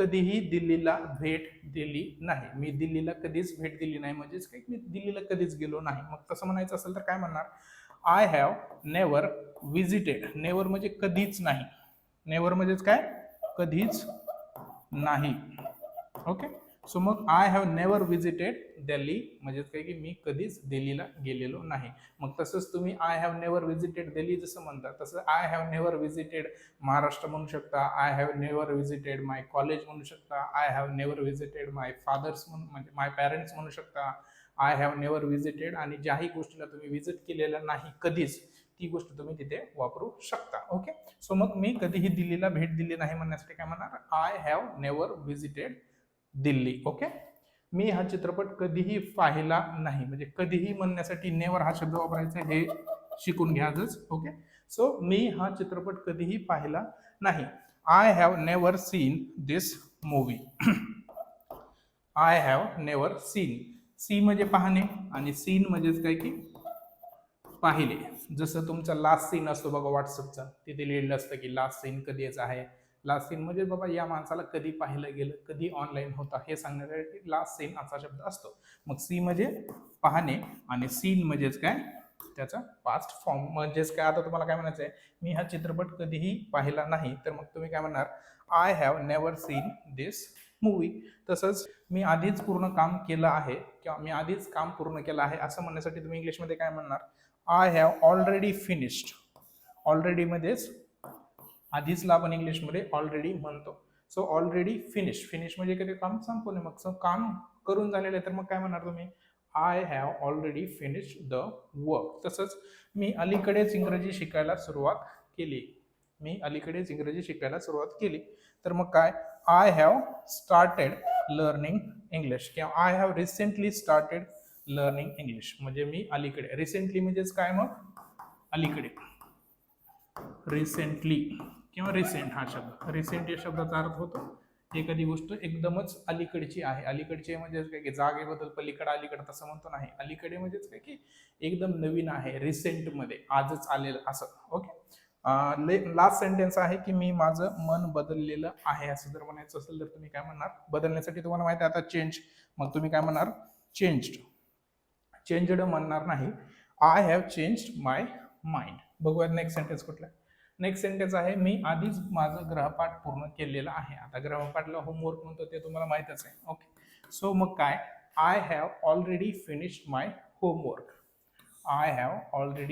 कधीही दिल्लीला भेट दिली नाही. मी दिल्लीला कधीच भेट दिली नाही म्हणजेच काय मी दिल्लीला कधीच गेलो नाही. मग तसं म्हणायचं असेल तर काय म्हणणार, I have never visited. Never म्हणजे कधीच नाही. नेवर म्हणजेच काय, कधीच नाही. ओके, सो मग I have never visited Delhi म्हणजेच काय की मी कधीच दिल्लीला गेलेलो नाही. मग तसंच तुम्ही I have never visited Delhi जसं म्हणता तसं I have never visited Maharashtra म्हणू शकता, I have never visited my college म्हणू शकता, I have never visited my father's म्हणजे माय पॅरेंट्स म्हणू शकता, आय हॅव नेवर विजिटेड आणि ज्याही गोष्टीला तुम्ही विजिट केलेलं नाही कधीच ती गोष्ट तुम्ही तिथे वापरू शकता. ओके, सो मग मी कधीही दिल्लीला भेट दिली नाही म्हणण्यासाठी काय म्हणणार, I have never visited Delhi. Okay, मी हा चित्रपट कधीही पाहिला नाही म्हणजे कधीही म्हणण्यासाठी नेवर हा शब्द वापरायचा हे शिकून घ्याच. ओके, सो मी हा चित्रपट कधीही पाहिला नाही. I have never seen this movie. I have never seen. See म्हणजे पाहणे आणि सीन म्हणजेच काय की पाहिले. जसं तुमचा लास्ट सीन असतो बघा व्हॉट्सअपचा, तिथे लिहिलेलं असतं की लास्ट सीन कधी यायचं आहे. लास्ट सीन म्हणजे बाबा या माणसाला कधी पाहिलं गेलं, कधी ऑनलाईन होता हे सांगण्यासाठी लास्ट सीन असा शब्द असतो. मग सी म्हणजे पाहणे आणि सीन म्हणजेच काय, त्याचा पास्ट फॉर्म म्हणजेच काय. आता तुम्हाला काय म्हणायचं आहे, मी हा चित्रपट कधीही पाहिला नाही, तर मग तुम्ही काय म्हणणार, I have never seen this movie. तसंच मी आधीच पूर्ण काम केलं आहे किंवा मी आधीच काम पूर्ण केलं आहे असं म्हणण्यासाठी तुम्ही इंग्लिशमध्ये काय म्हणणार, I have already finished. Already मध्येच आधीचला आपण इंग्लिशमध्ये ऑलरेडी म्हणतो. So already finish. फिनिश म्हणजे कधी काम संपवणे, मग काम करून झालेलं आहे तर मग काय म्हणणार तुम्ही, I have already finished the work. तसंच मी अलीकडेच इंग्रजी शिकायला सुरुवात केली. मी अलीकडेच इंग्रजी शिकायला सुरुवात केली तर मग काय, I have started learning English किंवा I have recently started learning English. म्हणजे मी अलीकडे, रिसेंटली म्हणजेच काय मग अलीकडे, रिसेंटली किंवा रिसेंट हा शब्द, रिसेंट या शब्दाचा अर्थ होतो एखादी गोष्ट एकदमच अलीकडची आहे. अलीकडची म्हणजेच काय की जागेबद्दल पलीकडे अलीकडे तसं म्हणतो नाही. अलीकडे म्हणजेच काय की एकदम नवीन आहे, रिसेंट मध्ये आजच आलेलं असं. ओके, लास्ट सेंटेन्स आहे की मी माझं मन बदललेलं आहे असं जर म्हणायचं असेल तर तुम्ही काय म्हणणार, बदलण्यासाठी तुम्हाला माहिती आहे आता चेंज, मग तुम्ही काय म्हणणार, चेंज्ड. चेंज्ड म्हणणार नाही, I have changed my mind. बघूया नेक्स्ट सेंटेन्स कुठला. नेक्स्ट सेंटेन्स आहे, मी आधीच माझं ग्रहपाठ पूर्ण केलेलं आहे. आता ग्रहपाठला होमवर्क म्हणतो ते तुम्हाला माहितच आहे. ओके, सो मग काय, I have already finished my homework. I have already